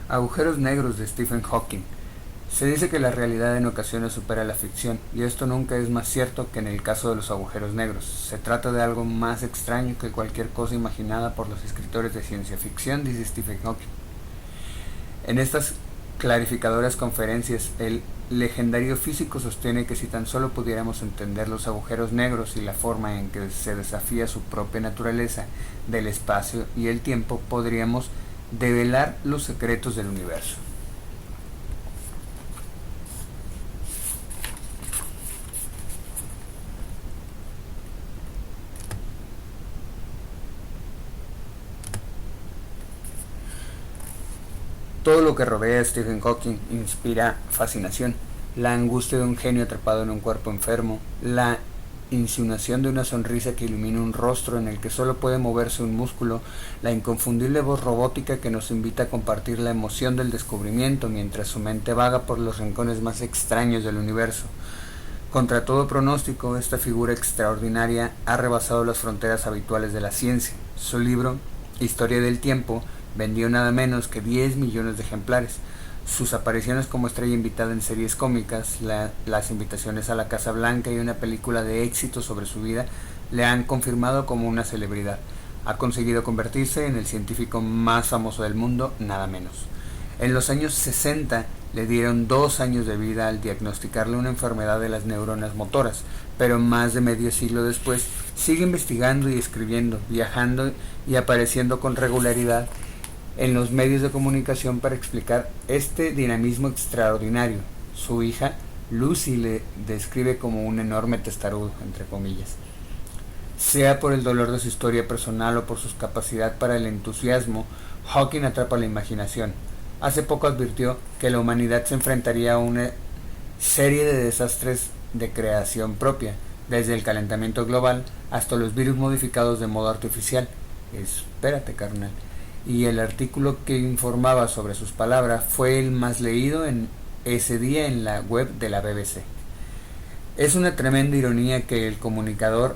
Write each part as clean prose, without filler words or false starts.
Agujeros negros de Stephen Hawking. Se dice que la realidad en ocasiones supera la ficción, y esto nunca es más cierto que en el caso de los agujeros negros. Se trata de algo más extraño que cualquier cosa imaginada por los escritores de ciencia ficción, dice Stephen Hawking. En estas clarificadoras conferencias, el legendario físico sostiene que si tan solo pudiéramos entender los agujeros negros y la forma en que se desafía su propia naturaleza del espacio y el tiempo, podríamos develar los secretos del universo. Todo lo que rodea a Stephen Hawking inspira fascinación. La angustia de un genio atrapado en un cuerpo enfermo, la insinuación de una sonrisa que ilumina un rostro en el que solo puede moverse un músculo, la inconfundible voz robótica que nos invita a compartir la emoción del descubrimiento mientras su mente vaga por los rincones más extraños del universo. Contra todo pronóstico, esta figura extraordinaria ha rebasado las fronteras habituales de la ciencia. Su libro, Historia del Tiempo, vendió nada menos que 10 millones de ejemplares. Sus apariciones como estrella invitada en series cómicas, las invitaciones a la Casa Blanca y una película de éxito sobre su vida le han confirmado como una celebridad. Ha conseguido convertirse en el científico más famoso del mundo, nada menos. En los años 60 le dieron 2 años de vida al diagnosticarle una enfermedad de las neuronas motoras, pero más de medio siglo después sigue investigando y escribiendo, viajando y apareciendo con regularidad en los medios de comunicación para explicar este dinamismo extraordinario. Su hija, Lucy, le describe como un enorme testarudo, entre comillas. Sea por el dolor de su historia personal o por su capacidad para el entusiasmo, Hawking atrapa la imaginación. Hace poco advirtió que la humanidad se enfrentaría a una serie de desastres de creación propia, desde el calentamiento global hasta los virus modificados de modo artificial. Espérate, carnal. Y el artículo que informaba sobre sus palabras fue el más leído en ese día en la web de la BBC. Es una tremenda ironía que el comunicador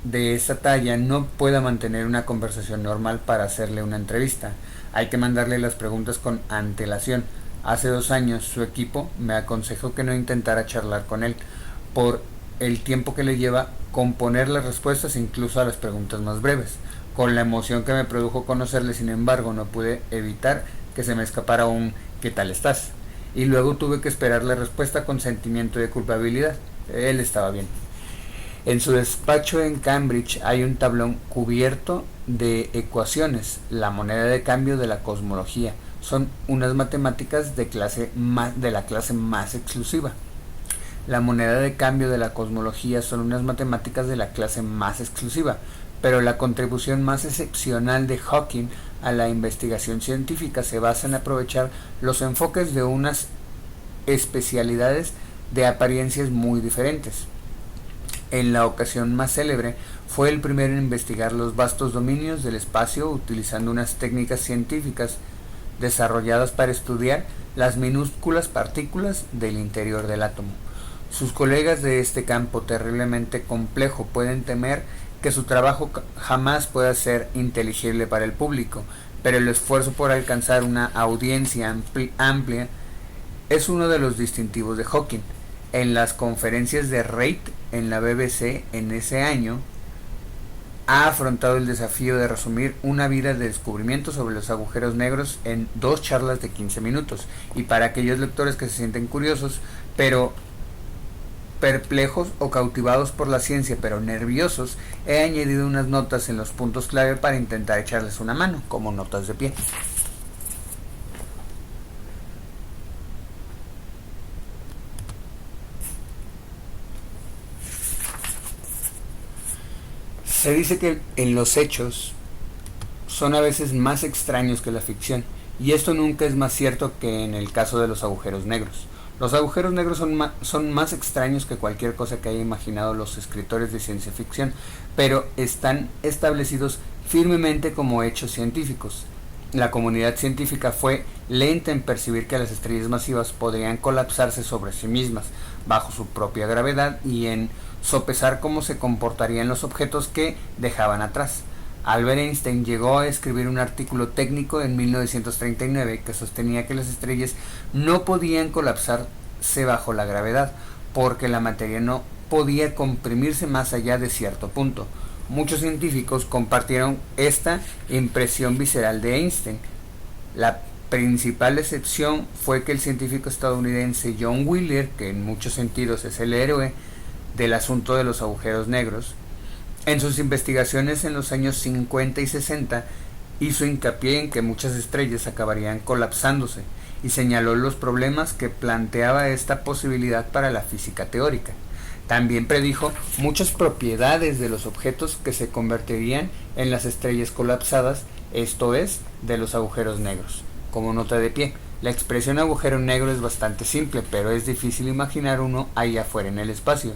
de esa talla no pueda mantener una conversación normal para hacerle una entrevista. Hay que mandarle las preguntas con antelación. Hace 2 años su equipo me aconsejó que no intentara charlar con él por el tiempo que le lleva componer las respuestas incluso a las preguntas más breves. Con la emoción que me produjo conocerle, sin embargo, no pude evitar que se me escapara un ¿qué tal estás? Y luego tuve que esperar la respuesta con sentimiento de culpabilidad. Él estaba bien. En su despacho en Cambridge hay un tablón cubierto de ecuaciones, la moneda de cambio de la cosmología. Son unas matemáticas de la clase más exclusiva. La moneda de cambio de la cosmología son unas matemáticas de la clase más exclusiva, pero la contribución más excepcional de Hawking a la investigación científica se basa en aprovechar los enfoques de unas especialidades de apariencias muy diferentes. En la ocasión más célebre, fue el primero en investigar los vastos dominios del espacio utilizando unas técnicas científicas desarrolladas para estudiar las minúsculas partículas del interior del átomo. Sus colegas de este campo terriblemente complejo pueden temer que su trabajo jamás pueda ser inteligible para el público, pero el esfuerzo por alcanzar una audiencia amplia es uno de los distintivos de Hawking. En las conferencias de Reid en la BBC en ese año, ha afrontado el desafío de resumir una vida de descubrimiento sobre los agujeros negros en 2 charlas de 15 minutos. Y para aquellos lectores que se sienten curiosos, pero perplejos o cautivados por la ciencia, pero nerviosos, he añadido unas notas en los puntos clave para intentar echarles una mano, como notas de pie. Se dice que en los hechos son a veces más extraños que la ficción, y esto nunca es más cierto que en el caso de los agujeros negros. Los agujeros negros son más extraños que cualquier cosa que haya imaginado los escritores de ciencia ficción, pero están establecidos firmemente como hechos científicos. La comunidad científica fue lenta en percibir que las estrellas masivas podrían colapsarse sobre sí mismas, bajo su propia gravedad, y en sopesar cómo se comportarían los objetos que dejaban atrás. Albert Einstein llegó a escribir un artículo técnico en 1939 que sostenía que las estrellas no podían colapsarse bajo la gravedad, porque la materia no podía comprimirse más allá de cierto punto. Muchos científicos compartieron esta impresión visceral de Einstein. La principal excepción fue que el científico estadounidense John Wheeler, que en muchos sentidos es el héroe del asunto de los agujeros negros, en sus investigaciones en los años 50 y 60 hizo hincapié en que muchas estrellas acabarían colapsándose y señaló los problemas que planteaba esta posibilidad para la física teórica. También predijo muchas propiedades de los objetos que se convertirían en las estrellas colapsadas, esto es, de los agujeros negros. Como nota de pie, la expresión agujero negro es bastante simple, pero es difícil imaginar uno ahí afuera en el espacio.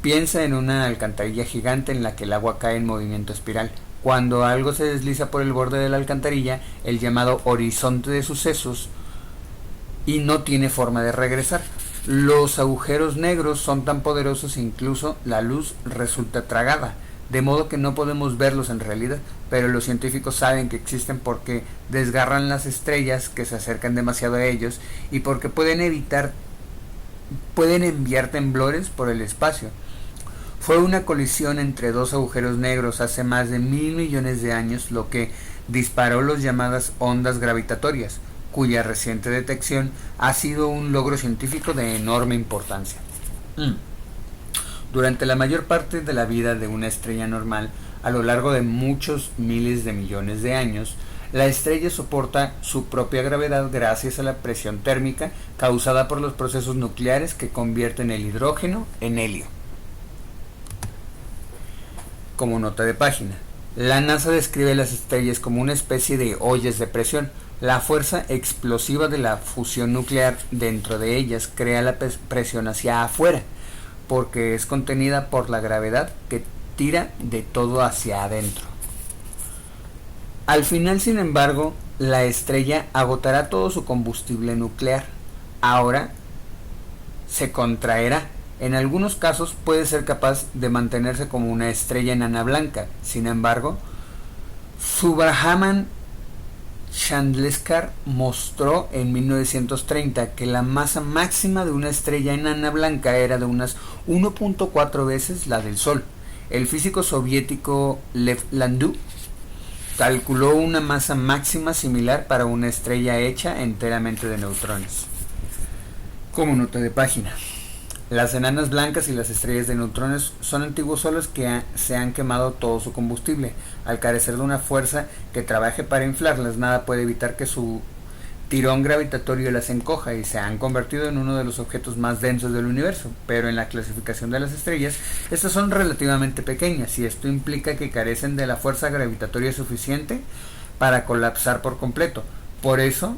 Piensa en una alcantarilla gigante en la que el agua cae en movimiento espiral. Cuando algo se desliza por el borde de la alcantarilla, el llamado horizonte de sucesos, y no tiene forma de regresar. Los agujeros negros son tan poderosos incluso la luz resulta tragada, de modo que no podemos verlos en realidad, pero los científicos saben que existen porque desgarran las estrellas que se acercan demasiado a ellos y porque pueden enviar temblores por el espacio. Fue una colisión entre dos agujeros negros hace más de 1.000 millones de años lo que disparó las llamadas ondas gravitatorias, cuya reciente detección ha sido un logro científico de enorme importancia. Durante la mayor parte de la vida de una estrella normal, a lo largo de muchos miles de millones de años, la estrella soporta su propia gravedad gracias a la presión térmica causada por los procesos nucleares que convierten el hidrógeno en helio. Como nota de página, la NASA describe las estrellas como una especie de ollas de presión. La fuerza explosiva de la fusión nuclear dentro de ellas crea la presión hacia afuera, porque es contenida por la gravedad que tira de todo hacia adentro. Al final, sin embargo, la estrella agotará todo su combustible nuclear. Ahora se contraerá. En algunos casos puede ser capaz de mantenerse como una estrella enana blanca. Sin embargo, Subrahman Chandrasekhar mostró en 1930 que la masa máxima de una estrella enana blanca era de unas 1.4 veces la del Sol. El físico soviético Lev Landau calculó una masa máxima similar para una estrella hecha enteramente de neutrones. Como nota de página, las enanas blancas y las estrellas de neutrones son antiguos soles que se han quemado todo su combustible. Al carecer de una fuerza que trabaje para inflarlas, nada puede evitar que su tirón gravitatorio las encoja y se han convertido en uno de los objetos más densos del universo. Pero en la clasificación de las estrellas, estas son relativamente pequeñas y esto implica que carecen de la fuerza gravitatoria suficiente para colapsar por completo. Por eso,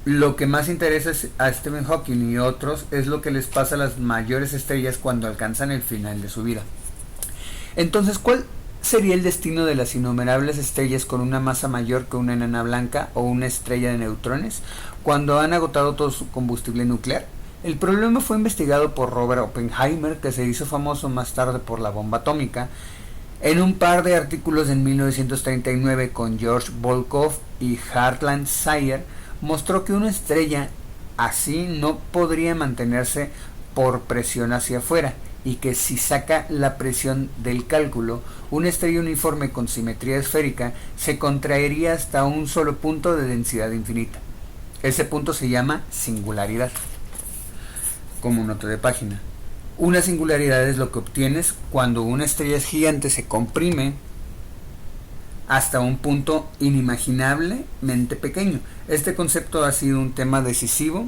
lo que más interesa a Stephen Hawking y otros es lo que les pasa a las mayores estrellas cuando alcanzan el final de su vida. Entonces, ¿cuál sería el destino de las innumerables estrellas con una masa mayor que una enana blanca o una estrella de neutrones cuando han agotado todo su combustible nuclear? El problema fue investigado por Robert Oppenheimer, que se hizo famoso más tarde por la bomba atómica, en un par de artículos en 1939 con George Volkov y Hartland Sayer. Mostró que una estrella así no podría mantenerse por presión hacia afuera y que si saca la presión del cálculo, una estrella uniforme con simetría esférica se contraería hasta un solo punto de densidad infinita. Ese punto se llama singularidad. Como nota de página, una singularidad es lo que obtienes cuando una estrella gigante se comprime hasta un punto inimaginablemente pequeño. Este concepto ha sido un tema decisivo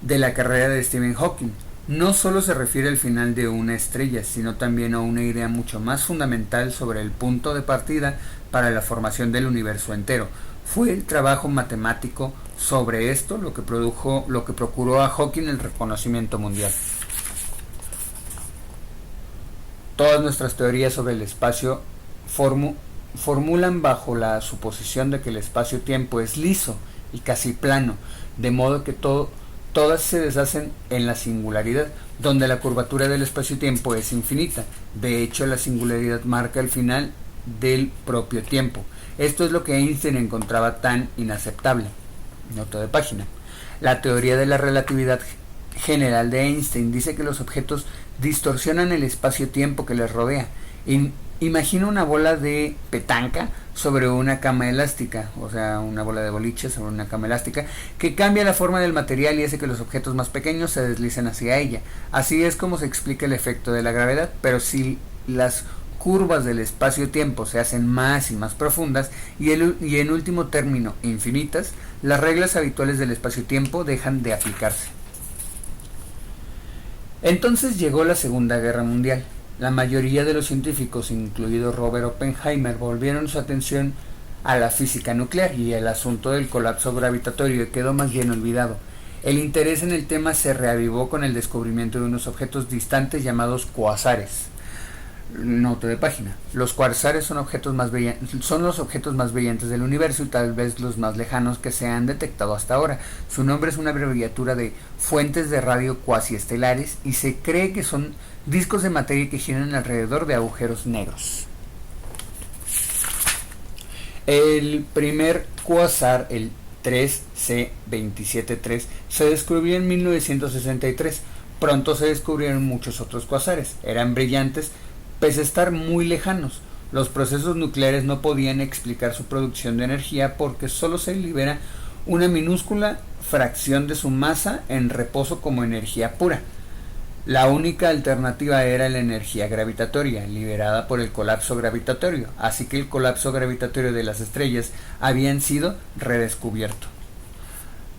de la carrera de Stephen Hawking. No solo se refiere al final de una estrella, sino también a una idea mucho más fundamental sobre el punto de partida para la formación del universo entero. Fue el trabajo matemático sobre esto lo que procuró a Hawking el reconocimiento mundial. Todas nuestras teorías sobre el espacio formulan bajo la suposición de que el espacio-tiempo es liso y casi plano, de modo que todo todas se deshacen en la singularidad, donde la curvatura del espacio-tiempo es infinita. De hecho, la singularidad marca el final del propio tiempo. Esto es lo que Einstein encontraba tan inaceptable. Nota de página. La teoría de la relatividad general de Einstein dice que los objetos distorsionan el espacio-tiempo que les rodea. Imagina una bola de petanca sobre una cama elástica, o sea, una bola de boliche sobre una cama elástica, que cambia la forma del material y hace que los objetos más pequeños se deslicen hacia ella. Así es como se explica el efecto de la gravedad, pero si las curvas del espacio-tiempo se hacen más y más profundas y en último término infinitas, las reglas habituales del espacio-tiempo dejan de aplicarse. Entonces llegó la Segunda Guerra Mundial. La mayoría de los científicos, incluido Robert Oppenheimer, volvieron su atención a la física nuclear y el asunto del colapso gravitatorio quedó más bien olvidado. El interés en el tema se reavivó con el descubrimiento de unos objetos distantes llamados cuásares. Nota de página. Los cuásares son los objetos más brillantes del universo y tal vez los más lejanos que se han detectado hasta ahora. Su nombre es una abreviatura de fuentes de radio cuasiestelares y se cree que son discos de materia que giran alrededor de agujeros negros. El primer cuásar, el 3C273, se descubrió en 1963. Pronto se descubrieron muchos otros cuásares. Eran brillantes, pese a estar muy lejanos. Los procesos nucleares no podían explicar su producción de energía porque solo se libera una minúscula fracción de su masa en reposo como energía pura. La única alternativa era la energía gravitatoria, liberada por el colapso gravitatorio, así que el colapso gravitatorio de las estrellas habían sido redescubierto.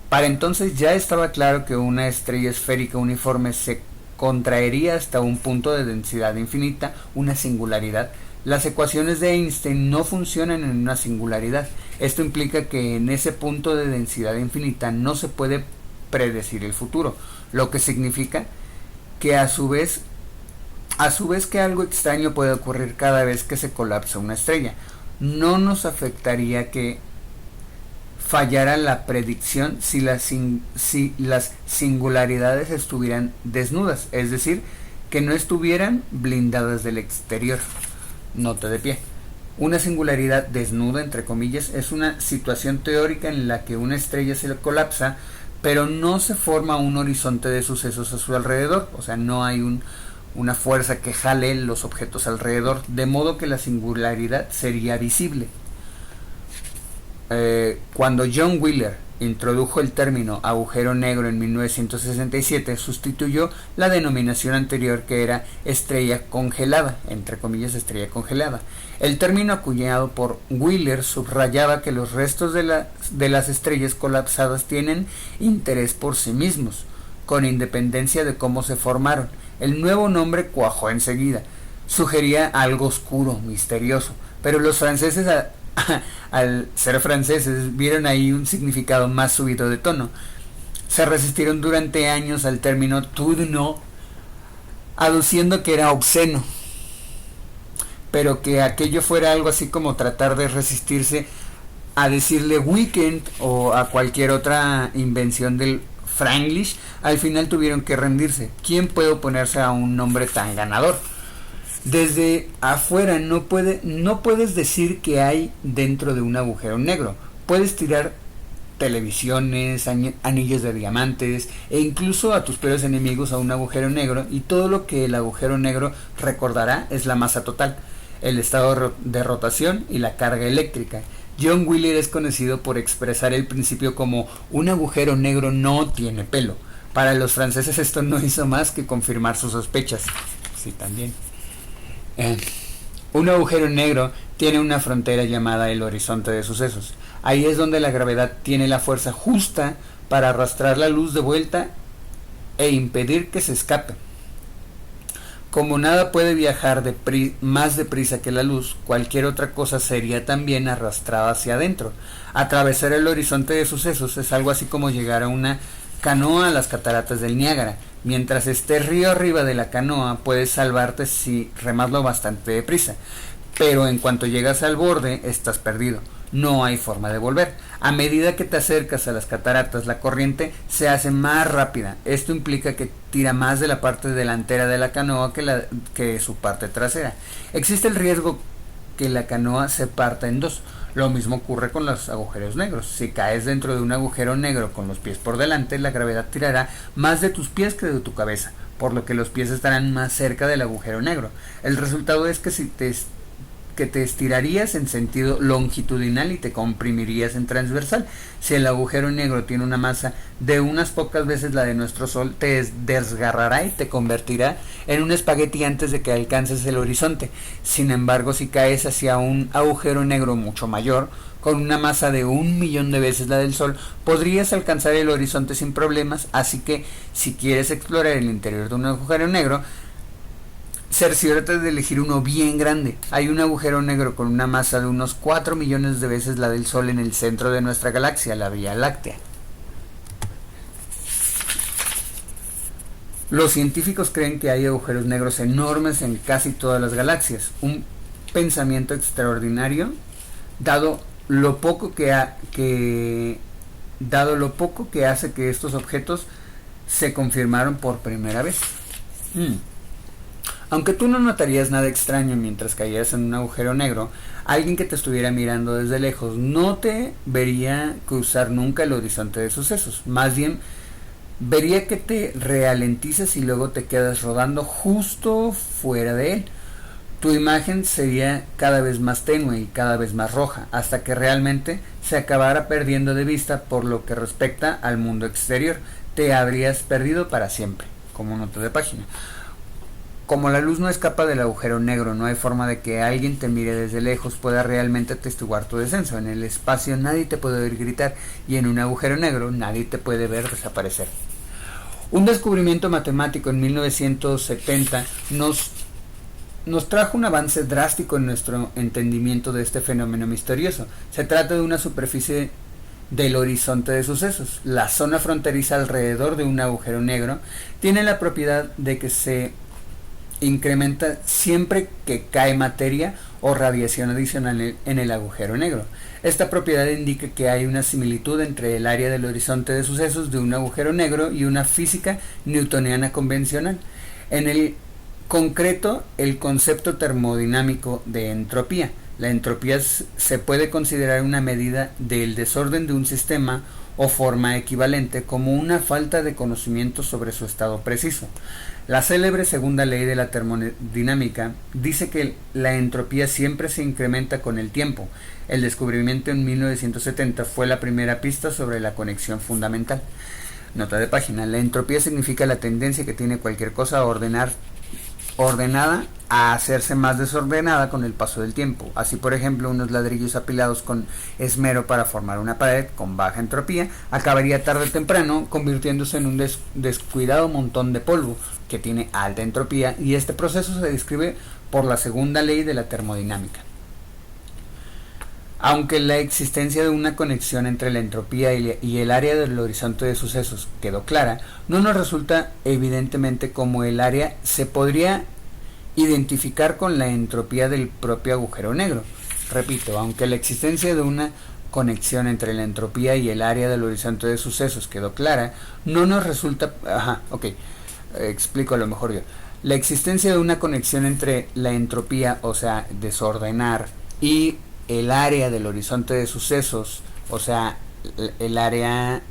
Para entonces ya estaba claro que una estrella esférica uniforme se contraería hasta un punto de densidad infinita, una singularidad. Las ecuaciones de Einstein no funcionan en una singularidad. Esto implica que en ese punto de densidad infinita no se puede predecir el futuro, lo que significa que a su vez que algo extraño puede ocurrir cada vez que se colapsa una estrella. No nos afectaría que fallara la predicción si las singularidades estuvieran desnudas, es decir, que no estuvieran blindadas del exterior. Nota de pie. Una singularidad desnuda, entre comillas, es una situación teórica en la que una estrella se colapsa, pero no se forma un horizonte de sucesos a su alrededor, o sea, no hay una fuerza que jale los objetos alrededor, de modo que la singularidad sería visible. Cuando John Wheeler introdujo el término agujero negro en 1967, sustituyó la denominación anterior que era estrella congelada, entre comillas estrella congelada. El término acuñado por Wheeler subrayaba que los restos de las estrellas colapsadas tienen interés por sí mismos, con independencia de cómo se formaron. El nuevo nombre cuajó enseguida, sugería algo oscuro, misterioso, pero los franceses al ser franceses vieron ahí un significado más subido de tono. Se resistieron durante años al término tout no, aduciendo que era obsceno, pero que aquello fuera algo así como tratar de resistirse a decirle weekend o a cualquier otra invención del Franglish. Al final tuvieron que rendirse. ¿Quién puede oponerse a un nombre tan ganador? Desde afuera no puedes decir que hay dentro de un agujero negro. Puedes tirar televisiones, anillos de diamantes e incluso a tus peores enemigos a un agujero negro, y todo lo que el agujero negro recordará es la masa total, el estado de rotación y la carga eléctrica. John Wheeler es conocido por expresar el principio como un agujero negro no tiene pelo. Para los franceses esto no hizo más que confirmar sus sospechas. Sí, también. Un agujero negro tiene una frontera llamada el horizonte de sucesos. Ahí es donde la gravedad tiene la fuerza justa para arrastrar la luz de vuelta e impedir que se escape. Como nada puede viajar más deprisa que la luz, cualquier otra cosa sería también arrastrada hacia adentro. Atravesar el horizonte de sucesos es algo así como llegar a una canoa a las cataratas del Niágara. Mientras estés río arriba de la canoa, puedes salvarte si remas lo bastante deprisa, pero en cuanto llegas al borde, estás perdido. no hay forma de volver. A medida que te acercas a las cataratas, la corriente se hace más rápida. Esto implica que tira más de la parte delantera de la canoa que su parte trasera. Existe el riesgo que la canoa se parta en dos. Lo mismo ocurre con los agujeros negros. Si caes dentro de un agujero negro con los pies por delante, la gravedad tirará más de tus pies que de tu cabeza, por lo que los pies estarán más cerca del agujero negro. El resultado es que te estirarías en sentido longitudinal y te comprimirías en transversal. Si el agujero negro tiene una masa de unas pocas veces la de nuestro Sol, te desgarrará y te convertirá en un espagueti antes de que alcances el horizonte. Sin embargo, si caes hacia un agujero negro mucho mayor, con una masa de 1.000.000 de veces la del Sol, podrías alcanzar el horizonte sin problemas. Así que si quieres explorar el interior de un agujero negro, cerciórate de elegir uno bien grande. Hay un agujero negro con una masa de unos 4 millones de veces la del Sol en el centro de nuestra galaxia, la Vía Láctea. Los científicos creen que hay agujeros negros enormes en casi todas las galaxias. Un pensamiento extraordinario, dado lo poco que hace que estos objetos se confirmaron por primera vez. Aunque tú no notarías nada extraño mientras caías en un agujero negro, alguien que te estuviera mirando desde lejos no te vería cruzar nunca el horizonte de sucesos. Más bien, vería que te ralentizas y luego te quedas rodando justo fuera de él. Tu imagen sería cada vez más tenue y cada vez más roja, hasta que realmente se acabara perdiendo de vista. Por lo que respecta al mundo exterior, te habrías perdido para siempre, como nota de página. Como la luz no escapa del agujero negro, no hay forma de que alguien te mire desde lejos pueda realmente atestiguar tu descenso. En el espacio nadie te puede oír gritar, y en un agujero negro nadie te puede ver desaparecer. Un descubrimiento matemático en 1970 nos trajo un avance drástico en nuestro entendimiento de este fenómeno misterioso. Se trata de una superficie del horizonte de sucesos. La zona fronteriza alrededor de un agujero negro tiene la propiedad de que se incrementa siempre que cae materia o radiación adicional en el agujero negro. Esta propiedad indica que hay una similitud entre el área del horizonte de sucesos de un agujero negro y una física newtoniana convencional. En el concreto, el concepto termodinámico de entropía. La entropía se puede considerar una medida del desorden de un sistema o forma equivalente, como una falta de conocimiento sobre su estado preciso. La célebre segunda ley de la termodinámica dice que la entropía siempre se incrementa con el tiempo. El descubrimiento en 1970 fue la primera pista sobre la conexión fundamental. Nota de página. La entropía significa la tendencia que tiene cualquier cosa ordenada a hacerse más desordenada con el paso del tiempo. Así, por ejemplo, unos ladrillos apilados con esmero para formar una pared con baja entropía acabaría tarde o temprano convirtiéndose en un descuidado montón de polvo que tiene alta entropía, y este proceso se describe por la segunda ley de la termodinámica. Aunque la existencia de una conexión entre la entropía y el área del horizonte de sucesos quedó clara, no nos resulta evidentemente cómo el área se podría identificar con la entropía del propio agujero negro. Repito, aunque la existencia de una conexión entre la entropía y el área del horizonte de sucesos quedó clara, no nos resulta... explico a lo mejor yo. La existencia de una conexión entre la entropía, o sea, desordenar, y el área del horizonte de sucesos, o sea, el área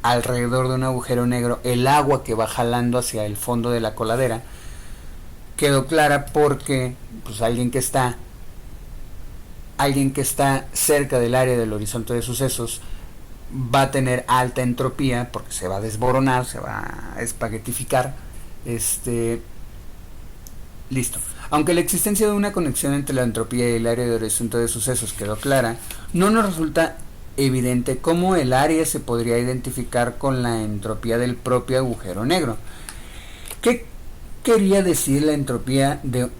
alrededor de un agujero negro, el agua que va jalando hacia el fondo de la coladera, quedó clara porque pues alguien que está cerca del área del horizonte de sucesos va a tener alta entropía porque se va a desboronar, se va a espaguetificar. Listo. Aunque la existencia de una conexión entre la entropía y el área de horizonte de sucesos quedó clara, no nos resulta evidente cómo el área se podría identificar con la entropía del propio agujero negro. ¿Qué quería decir la entropía de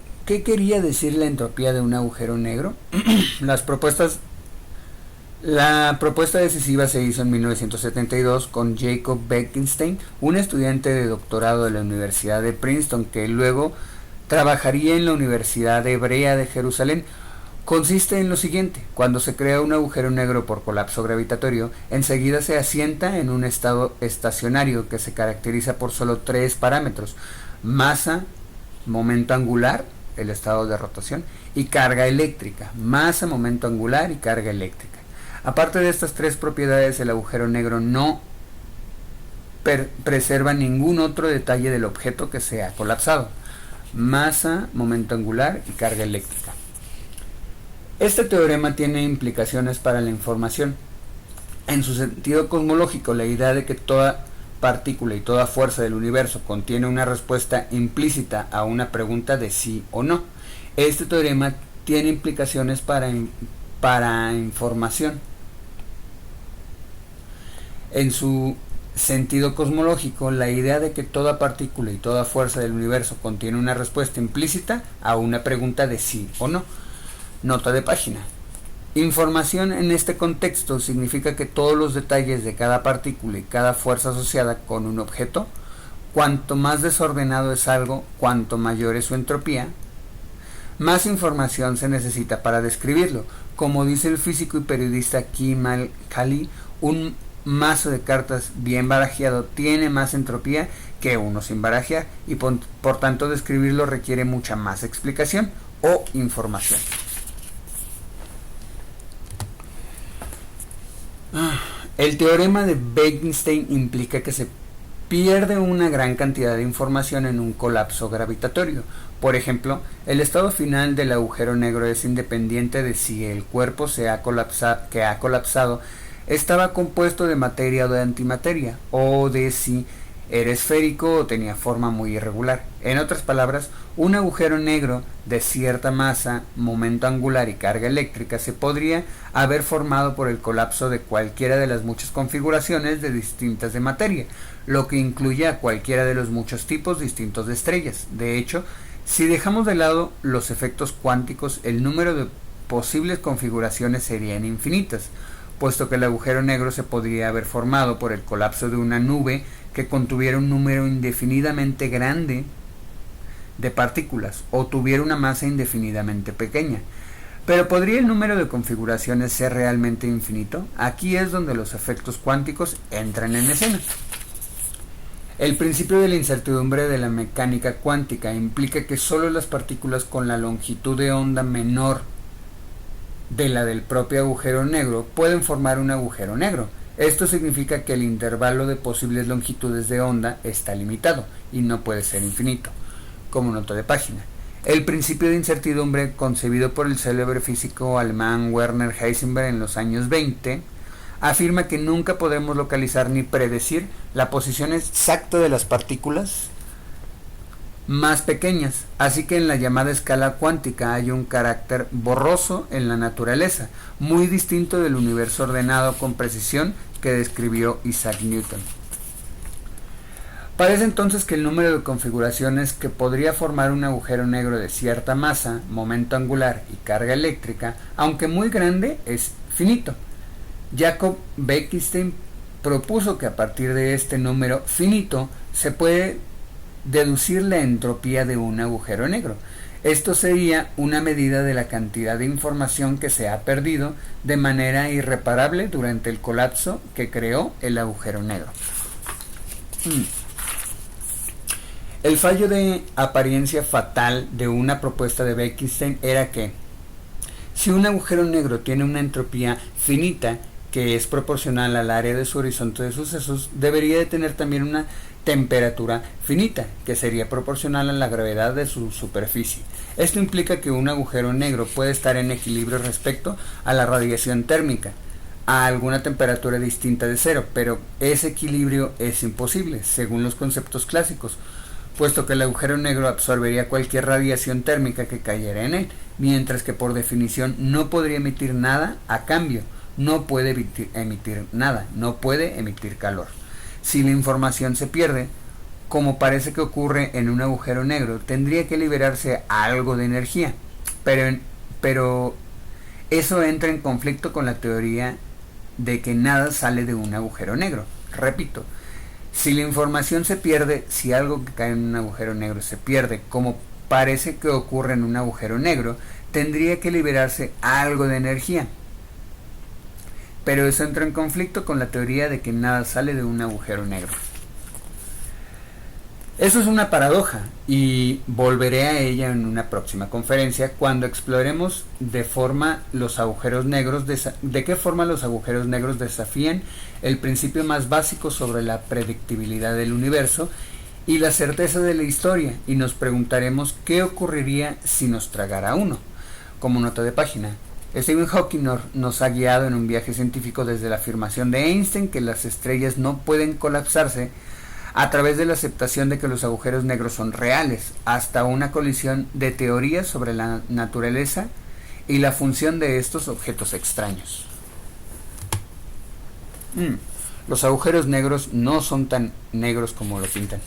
un agujero negro? La propuesta decisiva se hizo en 1972 con Jacob Bekenstein, un estudiante de doctorado de la Universidad de Princeton, que luego trabajaría en la Universidad Hebrea de Jerusalén. Consiste en lo siguiente: cuando se crea un agujero negro por colapso gravitatorio, enseguida se asienta en un estado estacionario que se caracteriza por solo tres parámetros: masa, momento angular, el estado de rotación, y carga eléctrica. Masa, momento angular y carga eléctrica. Aparte de estas tres propiedades, el agujero negro no preserva ningún otro detalle del objeto que se ha colapsado: masa, momento angular y carga eléctrica. Este teorema tiene implicaciones para la información. En su sentido cosmológico, la idea de que toda partícula y toda fuerza del universo contiene una respuesta implícita a una pregunta de sí o no. Este teorema tiene implicaciones para información. En su sentido cosmológico, la idea de que toda partícula y toda fuerza del universo contiene una respuesta implícita a una pregunta de sí o no. Nota de página. Información en este contexto significa que todos los detalles de cada partícula y cada fuerza asociada con un objeto, cuanto más desordenado es algo, cuanto mayor es su entropía, más información se necesita para describirlo. Como dice el físico y periodista Kim Al-Khali, un mazo de cartas bien barajeado tiene más entropía que uno sin barajear, y por tanto describirlo requiere mucha más explicación o información. El teorema de Bekenstein implica que se pierde una gran cantidad de información en un colapso gravitatorio. Por ejemplo, el estado final del agujero negro es independiente de si el cuerpo que ha colapsado estaba compuesto de materia o de antimateria, o de si era esférico o tenía forma muy irregular. En otras palabras, un agujero negro de cierta masa, momento angular y carga eléctrica se podría haber formado por el colapso de cualquiera de las muchas configuraciones de distintas de materia, lo que incluye a cualquiera de los muchos tipos distintos de estrellas. De hecho, si dejamos de lado los efectos cuánticos, el número de posibles configuraciones serían infinitas, puesto que el agujero negro se podría haber formado por el colapso de una nube que contuviera un número indefinidamente grande de partículas, o tuviera una masa indefinidamente pequeña. Pero ¿podría el número de configuraciones ser realmente infinito? Aquí es donde los efectos cuánticos entran en escena. El principio de la incertidumbre de la mecánica cuántica implica que solo las partículas con la longitud de onda menor de la del propio agujero negro pueden formar un agujero negro. Esto significa que el intervalo de posibles longitudes de onda está limitado y no puede ser infinito. Como nota de página, el principio de incertidumbre, concebido por el célebre físico alemán Werner Heisenberg en los años 20, afirma que nunca podremos localizar ni predecir la posición exacta de las partículas más pequeñas, así que en la llamada escala cuántica hay un carácter borroso en la naturaleza, muy distinto del universo ordenado con precisión que describió Isaac Newton. Parece entonces que el número de configuraciones que podría formar un agujero negro de cierta masa, momento angular y carga eléctrica, aunque muy grande, es finito. Jacob Bekenstein propuso que a partir de este número finito se puede deducir la entropía de un agujero negro. Esto sería una medida de la cantidad de información que se ha perdido de manera irreparable durante el colapso que creó el agujero negro. El fallo de apariencia fatal de una propuesta de Bekenstein era que si un agujero negro tiene una entropía finita que es proporcional al área de su horizonte de sucesos, debería de tener también una temperatura finita, que sería proporcional a la gravedad de su superficie. Esto implica que un agujero negro puede estar en equilibrio respecto a la radiación térmica, a alguna temperatura distinta de cero, pero ese equilibrio es imposible, según los conceptos clásicos, puesto que el agujero negro absorbería cualquier radiación térmica que cayera en él, mientras que por definición no podría emitir nada a cambio. No puede emitir nada, no puede emitir calor. Si la información se pierde, como parece que ocurre en un agujero negro, tendría que liberarse algo de energía, pero eso entra en conflicto con la teoría de que nada sale de un agujero negro. Repito, si la información se pierde, si algo que cae en un agujero negro se pierde, como parece que ocurre en un agujero negro, tendría que liberarse algo de energía. Pero eso entra en conflicto con la teoría de que nada sale de un agujero negro. Eso es una paradoja y volveré a ella en una próxima conferencia cuando exploremos de qué forma los agujeros negros desafían el principio más básico sobre la predictibilidad del universo y la certeza de la historia, y nos preguntaremos qué ocurriría si nos tragara uno. Como nota de página, Stephen Hawking nos ha guiado en un viaje científico desde la afirmación de Einstein que las estrellas no pueden colapsarse a través de la aceptación de que los agujeros negros son reales, hasta una colisión de teorías sobre la naturaleza y la función de estos objetos extraños. Los agujeros negros no son tan negros como lo pintan.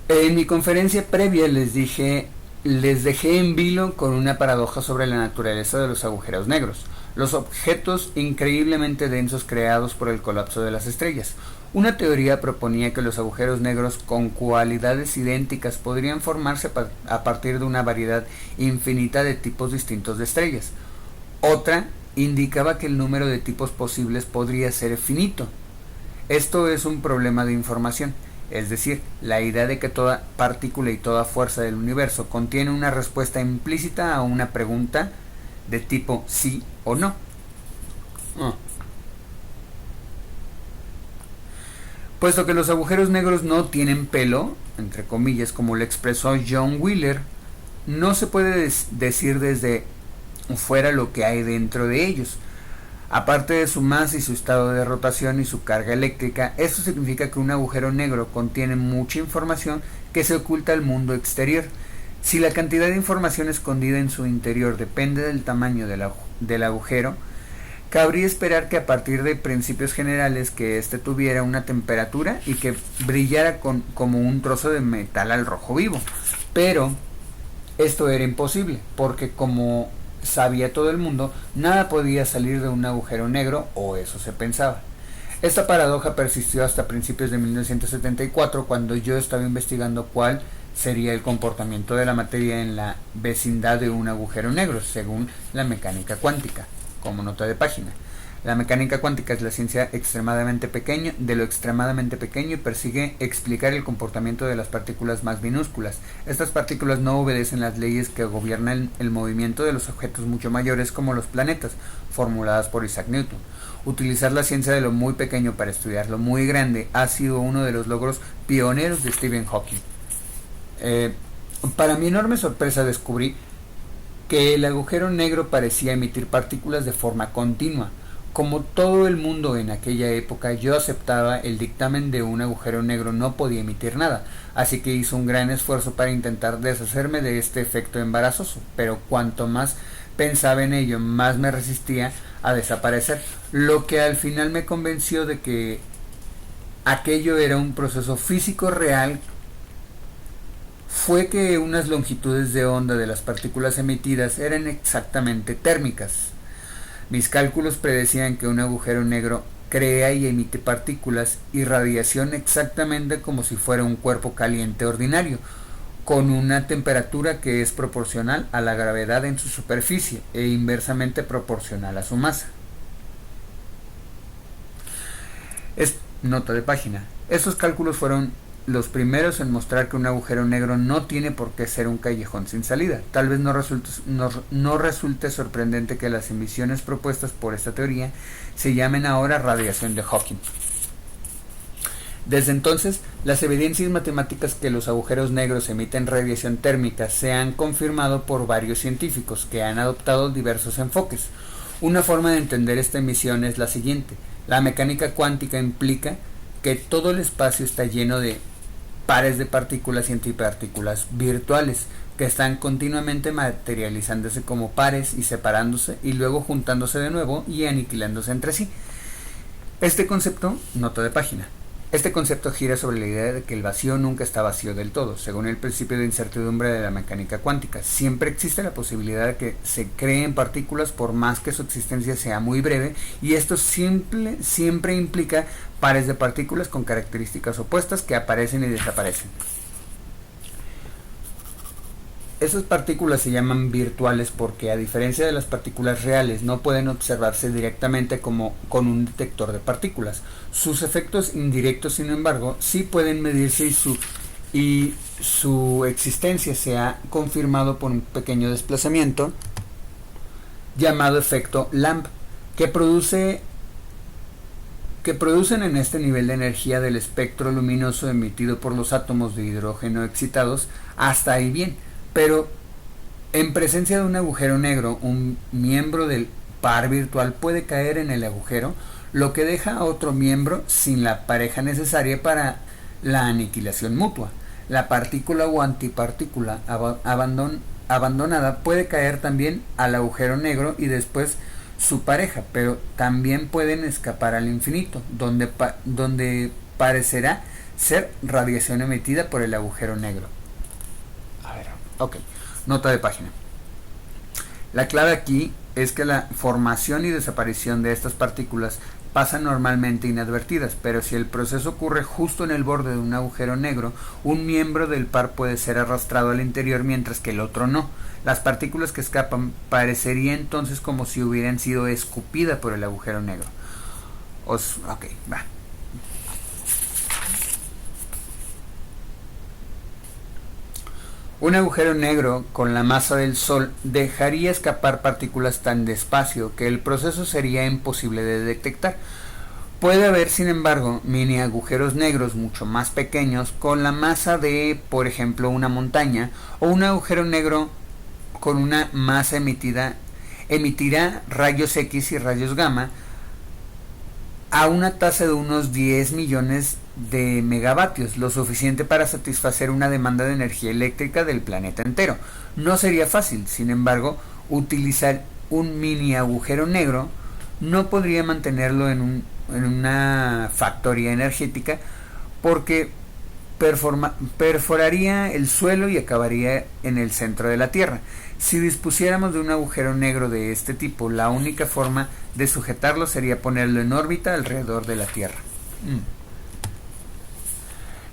En mi conferencia previa les dejé en vilo con una paradoja sobre la naturaleza de los agujeros negros, los objetos increíblemente densos creados por el colapso de las estrellas. Una teoría proponía que los agujeros negros con cualidades idénticas podrían formarse a partir de una variedad infinita de tipos distintos de estrellas. Otra indicaba que el número de tipos posibles podría ser finito. Esto es un problema de información, es decir, la idea de que toda partícula y toda fuerza del universo contiene una respuesta implícita a una pregunta de tipo sí o no. Puesto que los agujeros negros no tienen pelo, entre comillas, como lo expresó John Wheeler, no se puede decir desde fuera lo que hay dentro de ellos. Aparte de su masa y su estado de rotación y su carga eléctrica, esto significa que un agujero negro contiene mucha información que se oculta al mundo exterior. Si la cantidad de información escondida en su interior depende del tamaño del agujero, cabría esperar que a partir de principios generales que éste tuviera una temperatura y que brillara como un trozo de metal al rojo vivo. Pero esto era imposible, porque como sabía todo el mundo, nada podía salir de un agujero negro, o eso se pensaba. Esta paradoja persistió hasta principios de 1974, cuando yo estaba investigando cuál sería el comportamiento de la materia en la vecindad de un agujero negro, según la mecánica cuántica. Como nota de página, la mecánica cuántica es la ciencia de lo extremadamente pequeño y persigue explicar el comportamiento de las partículas más minúsculas. Estas partículas no obedecen las leyes que gobiernan el movimiento de los objetos mucho mayores como los planetas, formuladas por Isaac Newton. Utilizar la ciencia de lo muy pequeño para estudiar lo muy grande ha sido uno de los logros pioneros de Stephen Hawking. Para mi enorme sorpresa descubrí que el agujero negro parecía emitir partículas de forma continua. Como todo el mundo en aquella época, yo aceptaba el dictamen de un agujero negro no podía emitir nada, así que hice un gran esfuerzo para intentar deshacerme de este efecto embarazoso, pero cuanto más pensaba en ello, más me resistía a desaparecer, lo que al final me convenció de que aquello era un proceso físico real. Fue que unas longitudes de onda de las partículas emitidas eran exactamente térmicas. Mis cálculos predecían que un agujero negro crea y emite partículas y radiación exactamente como si fuera un cuerpo caliente ordinario, con una temperatura que es proporcional a la gravedad en su superficie e inversamente proporcional a su masa. Nota de página. Estos cálculos fueron los primeros en mostrar que un agujero negro no tiene por qué ser un callejón sin salida. Tal vez no resulte sorprendente que las emisiones propuestas por esta teoría se llamen ahora radiación de Hawking. Desde entonces, las evidencias matemáticas que los agujeros negros emiten radiación térmica se han confirmado por varios científicos que han adoptado diversos enfoques. Una forma de entender esta emisión es la siguiente. La mecánica cuántica implica que todo el espacio está lleno de pares de partículas y antipartículas virtuales que están continuamente materializándose como pares y separándose y luego juntándose de nuevo y aniquilándose entre sí. Este concepto, nota de página. Este concepto gira sobre la idea de que el vacío nunca está vacío del todo, según el principio de incertidumbre de la mecánica cuántica. Siempre existe la posibilidad de que se creen partículas por más que su existencia sea muy breve, y esto siempre implica pares de partículas con características opuestas que aparecen y desaparecen. esas partículas se llaman virtuales porque, a diferencia de las partículas reales, no pueden observarse directamente como con un detector de partículas. Sus efectos indirectos, sin embargo, sí pueden medirse y su existencia se ha confirmado por un pequeño desplazamiento llamado efecto Lamb, que producen en este nivel de energía del espectro luminoso emitido por los átomos de hidrógeno excitados. Hasta ahí bien, pero en presencia de un agujero negro, un miembro del par virtual puede caer en el agujero, lo que deja a otro miembro sin la pareja necesaria para la aniquilación mutua. La partícula o antipartícula abandonada puede caer también al agujero negro y después su pareja, pero también pueden escapar al infinito, donde parecerá ser radiación emitida por el agujero negro. A ver, ok, nota de página. La clave aquí es que la formación y desaparición de estas partículas pasan normalmente inadvertidas, pero si el proceso ocurre justo en el borde de un agujero negro, un miembro del par puede ser arrastrado al interior mientras que el otro no. Las partículas que escapan parecería entonces como si hubieran sido escupidas por el agujero negro. Ok, va. Un agujero negro con la masa del Sol dejaría escapar partículas tan despacio que el proceso sería imposible de detectar. Puede haber, sin embargo, mini agujeros negros mucho más pequeños con la masa de, por ejemplo, una montaña, o un agujero negro con una masa emitirá rayos X y rayos gamma a una tasa de unos 10 millones de megavatios, lo suficiente para satisfacer una demanda de energía eléctrica del planeta entero. No sería fácil, sin embargo, utilizar un mini agujero negro. No podría mantenerlo en una factoría energética porque perforaría el suelo y acabaría en el centro de la Tierra. Si dispusiéramos de un agujero negro de este tipo, la única forma de sujetarlo sería ponerlo en órbita alrededor de la Tierra.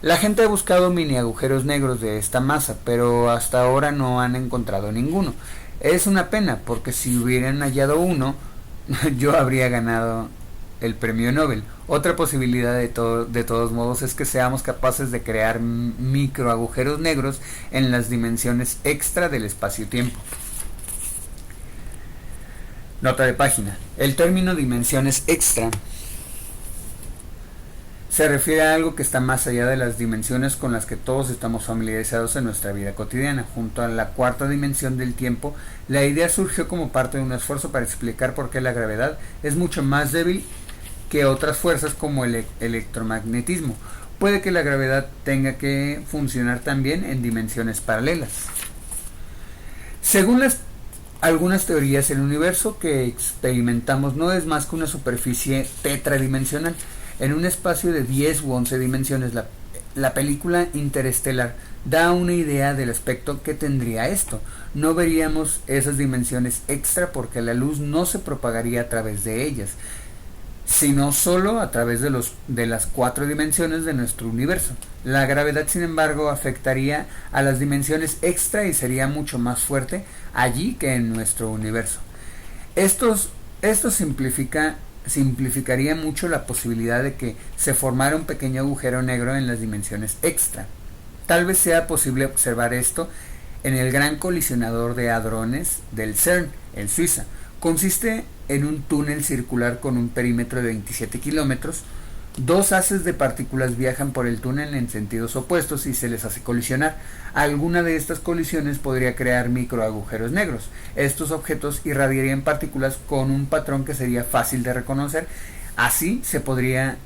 La gente ha buscado mini agujeros negros de esta masa, pero hasta ahora no han encontrado ninguno. Es una pena, porque si hubieran hallado uno, yo habría ganado el premio Nobel. Otra posibilidad de todos modos es que seamos capaces de crear micro agujeros negros en las dimensiones extra del espacio-tiempo. Nota de página. El término dimensiones extra se refiere a algo que está más allá de las dimensiones con las que todos estamos familiarizados en nuestra vida cotidiana. Junto a la cuarta dimensión del tiempo, la idea surgió como parte de un esfuerzo para explicar por qué la gravedad es mucho más débil que otras fuerzas como el electromagnetismo. Puede que la gravedad tenga que funcionar también en dimensiones paralelas. Según algunas teorías, el universo que experimentamos no es más que una superficie tetradimensional. En un espacio de 10 u 11 dimensiones, la película Interestelar da una idea del aspecto que tendría esto. No veríamos esas dimensiones extra porque la luz no se propagaría a través de ellas, sino solo a través de las 4 dimensiones de nuestro universo. La gravedad, sin embargo, afectaría a las dimensiones extra y sería mucho más fuerte allí que en nuestro universo. Esto simplificaría mucho la posibilidad de que se formara un pequeño agujero negro en las dimensiones extra. Tal vez sea posible observar esto en el Gran Colisionador de Hadrones del CERN, en Suiza. Consiste en un túnel circular con un perímetro de 27 kilómetros. 2 haces de partículas viajan por el túnel en sentidos opuestos y se les hace colisionar. Alguna de estas colisiones podría crear microagujeros negros. Estos objetos irradiarían partículas con un patrón que sería fácil de reconocer. Así podrían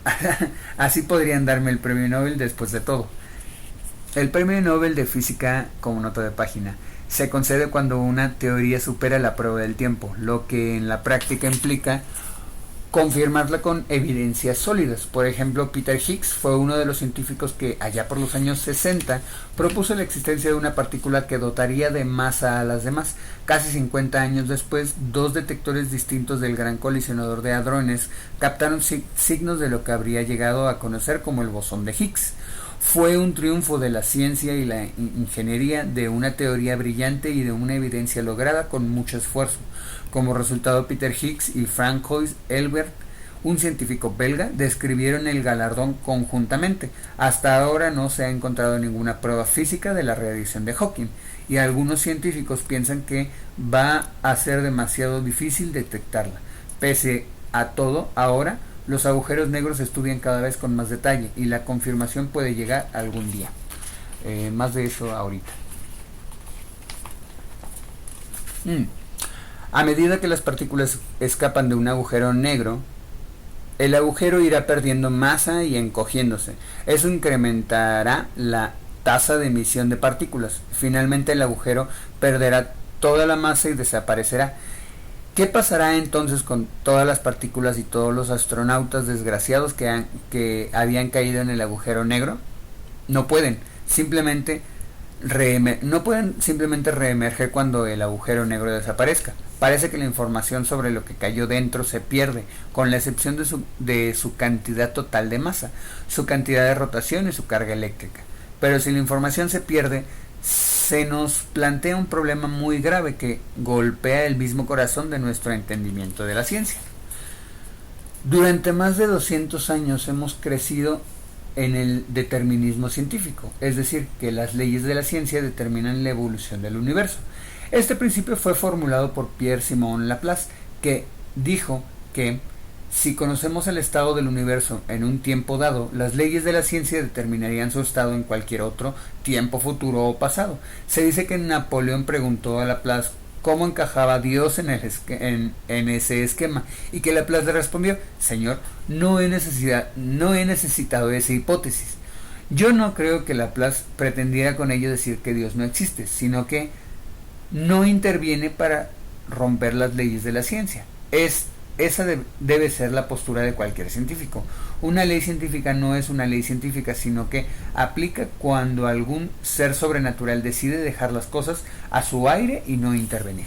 darme el premio Nobel después de todo. El premio Nobel de Física, como nota de página, se concede cuando una teoría supera la prueba del tiempo, lo que en la práctica implica confirmarla con evidencias sólidas. Por ejemplo, Peter Higgs fue uno de los científicos que, allá por los años 60, propuso la existencia de una partícula que dotaría de masa a las demás. Casi 50 años después, 2 detectores distintos del Gran Colisionador de Hadrones captaron signos de lo que habría llegado a conocer como el bosón de Higgs. Fue un triunfo de la ciencia y la ingeniería, de una teoría brillante y de una evidencia lograda con mucho esfuerzo. Como resultado, Peter Higgs y Francois Elbert, un científico belga, describieron el galardón conjuntamente. Hasta ahora no se ha encontrado ninguna prueba física de la radiación de Hawking, y algunos científicos piensan que va a ser demasiado difícil detectarla. Pese a todo, ahora los agujeros negros se estudian cada vez con más detalle y la confirmación puede llegar algún día. Más de eso ahorita. A medida que las partículas escapan de un agujero negro, el agujero irá perdiendo masa y encogiéndose. Eso incrementará la tasa de emisión de partículas. Finalmente el agujero perderá toda la masa y desaparecerá. ¿Qué pasará entonces con todas las partículas y todos los astronautas desgraciados que habían caído en el agujero negro? No pueden simplemente reemerger cuando el agujero negro desaparezca. Parece que la información sobre lo que cayó dentro se pierde, con la excepción de su cantidad total de masa, su cantidad de rotación y su carga eléctrica. Pero si la información se pierde, se nos plantea un problema muy grave que golpea el mismo corazón de nuestro entendimiento de la ciencia. Durante más de 200 años hemos crecido en el determinismo científico, es decir, que las leyes de la ciencia determinan la evolución del universo. Este principio fue formulado por Pierre-Simon Laplace, que dijo que si conocemos el estado del universo en un tiempo dado, las leyes de la ciencia determinarían su estado en cualquier otro tiempo futuro o pasado. Se dice que Napoleón preguntó a Laplace cómo encajaba Dios en ese esquema, y que Laplace le respondió: Señor, no he necesitado esa hipótesis. Yo no creo que Laplace pretendiera con ello decir que Dios no existe, sino que no interviene para romper las leyes de la ciencia. Esa debe ser la postura de cualquier científico. Una ley científica no es una ley científica, sino que aplica cuando algún ser sobrenatural decide dejar las cosas a su aire y no intervenir.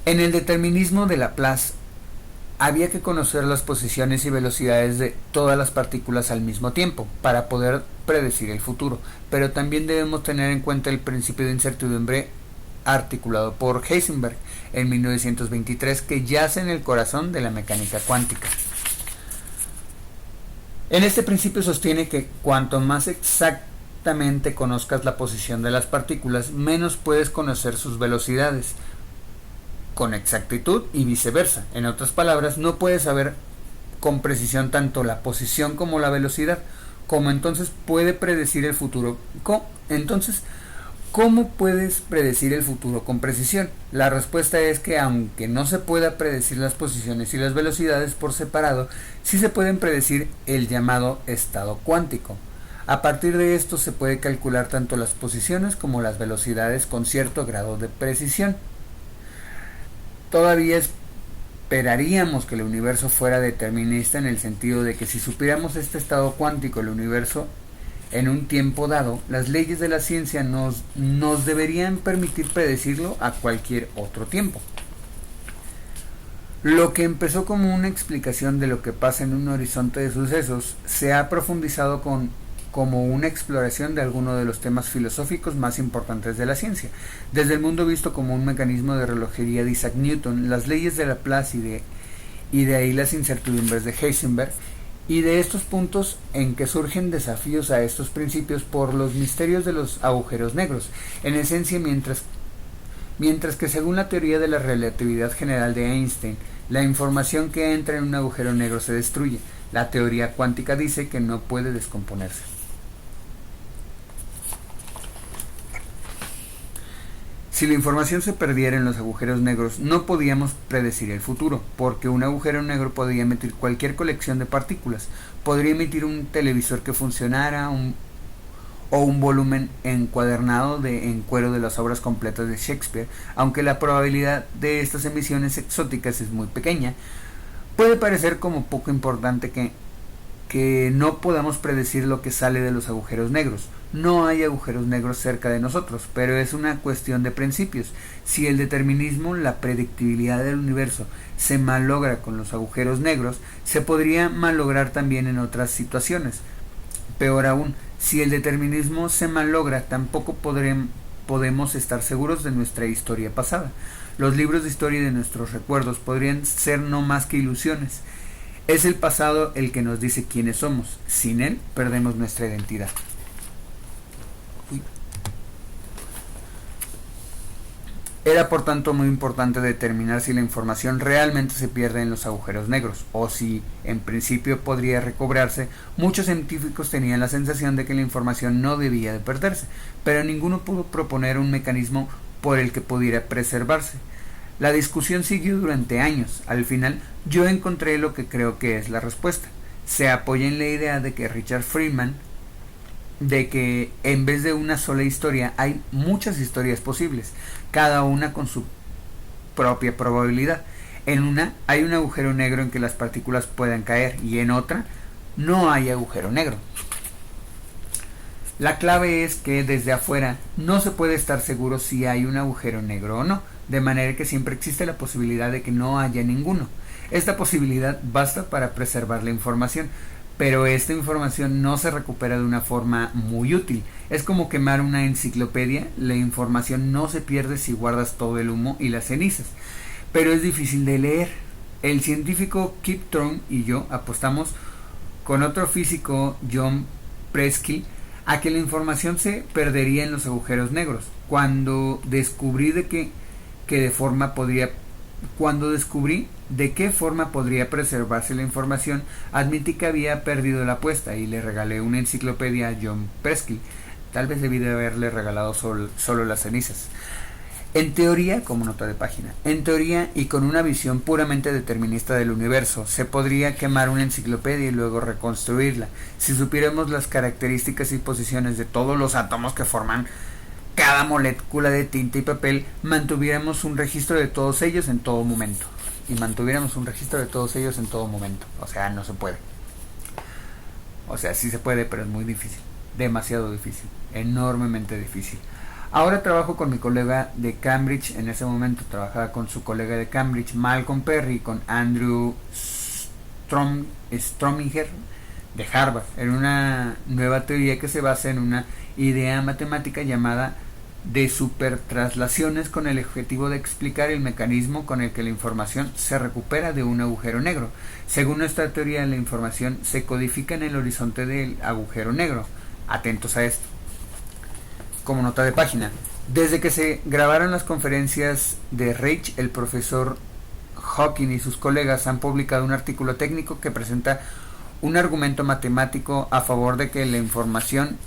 En el determinismo de Laplace, había que conocer las posiciones y velocidades de todas las partículas al mismo tiempo para poder predecir el futuro, pero también debemos tener en cuenta el principio de incertidumbre articulado por Heisenberg en 1923, que yace en el corazón de la mecánica cuántica. En este principio sostiene que cuanto más exactamente conozcas la posición de las partículas, menos puedes conocer sus velocidades con exactitud y viceversa. En otras palabras, no puedes saber con precisión tanto la posición como la velocidad, como entonces puede predecir el futuro. ¿Cómo puedes predecir el futuro con precisión? La respuesta es que aunque no se pueda predecir las posiciones y las velocidades por separado, sí se pueden predecir el llamado estado cuántico. A partir de esto se puede calcular tanto las posiciones como las velocidades con cierto grado de precisión. Todavía esperaríamos que el universo fuera determinista, en el sentido de que si supiéramos este estado cuántico del universo en un tiempo dado, las leyes de la ciencia nos deberían permitir predecirlo a cualquier otro tiempo. Lo que empezó como una explicación de lo que pasa en un horizonte de sucesos se ha profundizado como una exploración de alguno de los temas filosóficos más importantes de la ciencia. Desde el mundo visto como un mecanismo de relojería de Isaac Newton, las leyes de Laplace y de ahí las incertidumbres de Heisenberg, y de estos puntos en que surgen desafíos a estos principios por los misterios de los agujeros negros. En esencia, mientras que según la teoría de la relatividad general de Einstein, la información que entra en un agujero negro se destruye, la teoría cuántica dice que no puede descomponerse. Si la información se perdiera en los agujeros negros, no podíamos predecir el futuro, porque un agujero negro podría emitir cualquier colección de partículas. Podría emitir un televisor que funcionara, o un volumen encuadernado en cuero de las obras completas de Shakespeare. Aunque la probabilidad de estas emisiones exóticas es muy pequeña, puede parecer como poco importante que no podamos predecir lo que sale de los agujeros negros. No hay agujeros negros cerca de nosotros, pero es una cuestión de principios. Si el determinismo, la predictibilidad del universo, se malogra con los agujeros negros, se podría malograr también en otras situaciones. Peor aún, si el determinismo se malogra, tampoco podemos estar seguros de nuestra historia pasada. Los libros de historia y de nuestros recuerdos podrían ser no más que ilusiones. Es el pasado el que nos dice quiénes somos. Sin él, perdemos nuestra identidad. Era por tanto muy importante determinar si la información realmente se pierde en los agujeros negros o si en principio podría recobrarse. Muchos científicos tenían la sensación de que la información no debía de perderse, pero ninguno pudo proponer un mecanismo por el que pudiera preservarse. La discusión siguió durante años. Al final yo encontré lo que creo que es la respuesta. Se apoya en la idea de que Richard Feynman de que en vez de una sola historia hay muchas historias posibles, cada una con su propia probabilidad. En una hay un agujero negro en que las partículas puedan caer y en otra no hay agujero negro. La clave es que desde afuera no se puede estar seguro si hay un agujero negro o no, de manera que siempre existe la posibilidad de que no haya ninguno. Esta posibilidad basta para preservar la información, pero esta información no se recupera de una forma muy útil. Es como quemar una enciclopedia, la información no se pierde si guardas todo el humo y las cenizas, pero es difícil de leer. El científico Kip Thorne y yo apostamos con otro físico, John Preskill, a que la información se perdería en los agujeros negros. Cuando descubrí de qué forma podría preservarse la información, admití que había perdido la apuesta y le regalé una enciclopedia a John Preskill. Tal vez debí de haberle regalado solo las cenizas. En teoría, como nota de página, en teoría y con una visión puramente determinista del universo, se podría quemar una enciclopedia y luego reconstruirla. Si supiéramos las características y posiciones de todos los átomos que forman cada molécula de tinta y papel, mantuviéramos un registro de todos ellos en todo momento. O sea, no se puede. O sea, sí se puede, pero es muy difícil. Demasiado difícil. Enormemente difícil. Ahora trabajo con mi colega de Cambridge. En ese momento trabajaba con su colega de Cambridge, Malcolm Perry, y con Andrew Strominger de Harvard, en una nueva teoría que se basa en una idea matemática llamada de supertraslaciones, con el objetivo de explicar el mecanismo con el que la información se recupera de un agujero negro. Según esta teoría, la información se codifica en el horizonte del agujero negro. Atentos a esto. Como nota de página, desde que se grabaron las conferencias de Reich, el profesor Hawking y sus colegas han publicado un artículo técnico que presenta un argumento matemático a favor de que la información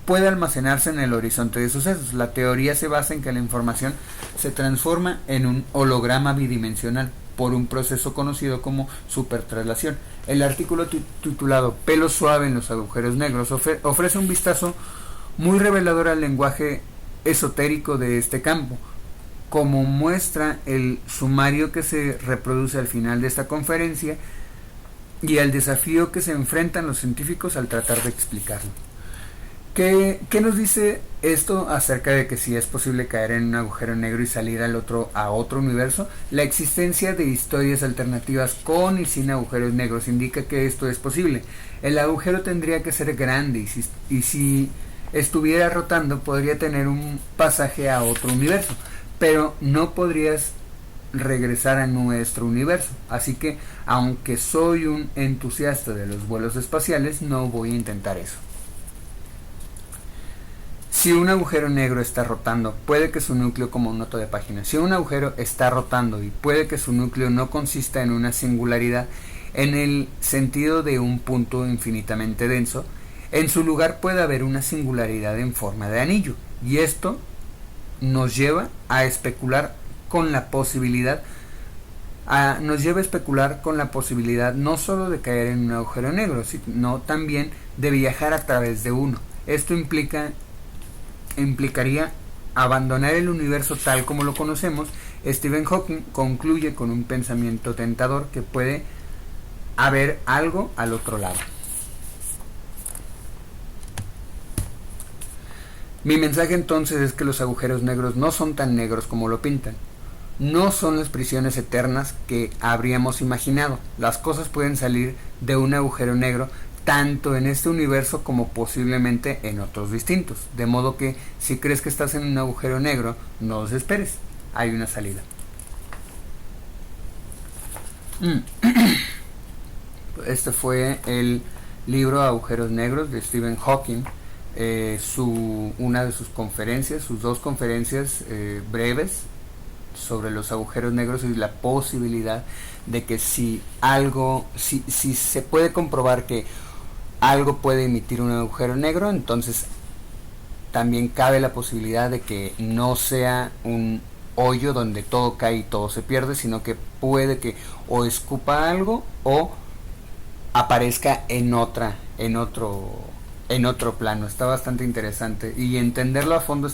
puede almacenarse en el horizonte de sucesos. La teoría se basa en que la información se transforma en un holograma bidimensional por un proceso conocido como supertraslación. El artículo titulado Pelo suave en los agujeros negros ofrece un vistazo muy revelador al lenguaje esotérico de este campo, como muestra el sumario que se reproduce al final de esta conferencia y al desafío que se enfrentan los científicos al tratar de explicarlo. ¿Qué nos dice esto acerca de que si es posible caer en un agujero negro y salir a otro universo? La existencia de historias alternativas con y sin agujeros negros indica que esto es posible. El agujero tendría que ser grande y si estuviera rotando podría tener un pasaje a otro universo, pero no podrías regresar a nuestro universo. Así que, aunque soy un entusiasta de los vuelos espaciales, no voy a intentar eso. Si un agujero negro está rotando, puede que su núcleo, como nota de página, si un agujero está rotando y puede que su núcleo no consista en una singularidad en el sentido de un punto infinitamente denso, en su lugar puede haber una singularidad en forma de anillo, y esto nos lleva a especular con la posibilidad no solo de caer en un agujero negro, sino también de viajar a través de uno. Esto implicaría abandonar el universo tal como lo conocemos. Stephen Hawking concluye con un pensamiento tentador que puede haber algo al otro lado. Mi mensaje entonces es que los agujeros negros no son tan negros como lo pintan. No son las prisiones eternas que habríamos imaginado. Las cosas pueden salir de un agujero negro tanto en este universo como posiblemente en otros distintos. De modo que si crees que estás en un agujero negro, no desesperes, hay una salida. Este fue el libro Agujeros Negros de Stephen Hawking. Una de sus conferencias, sus dos conferencias breves sobre los agujeros negros y la posibilidad de que si se puede comprobar que algo puede emitir un agujero negro, entonces también cabe la posibilidad de que no sea un hoyo donde todo cae y todo se pierde, sino que puede que o escupa algo o aparezca en otro plano. Está bastante interesante y entenderlo a fondo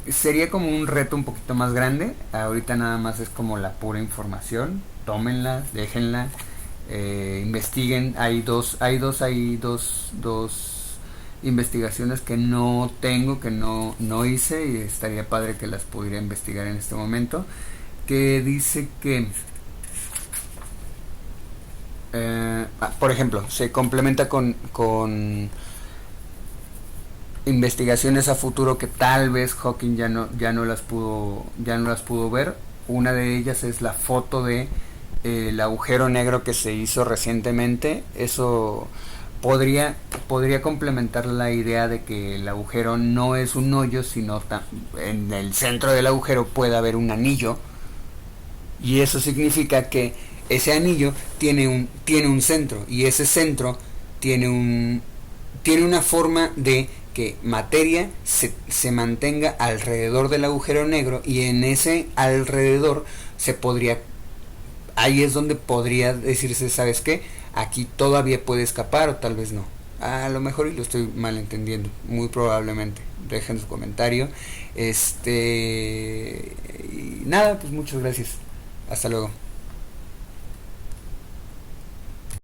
sería como un reto un poquito más grande. Ahorita nada más es como la pura información. Tómenla, déjenla, investiguen. Hay dos investigaciones que no tengo, que no hice, y estaría padre que las pudiera investigar en este momento, que dice que por ejemplo, se complementa con investigaciones a futuro que tal vez Hawking ya no las pudo ver. Una de ellas es la foto de el agujero negro que se hizo recientemente. Eso podría complementar la idea de que el agujero no es un hoyo, sino en el centro del agujero puede haber un anillo, y eso significa que ese anillo tiene un centro, y ese centro tiene una forma de que materia se mantenga alrededor del agujero negro, y en ese alrededor ahí es donde podría decirse, ¿sabes qué? Aquí todavía puede escapar, o tal vez no. A lo mejor y lo estoy mal entendiendo, muy probablemente. Dejen su comentario. Y nada, pues muchas gracias. Hasta luego.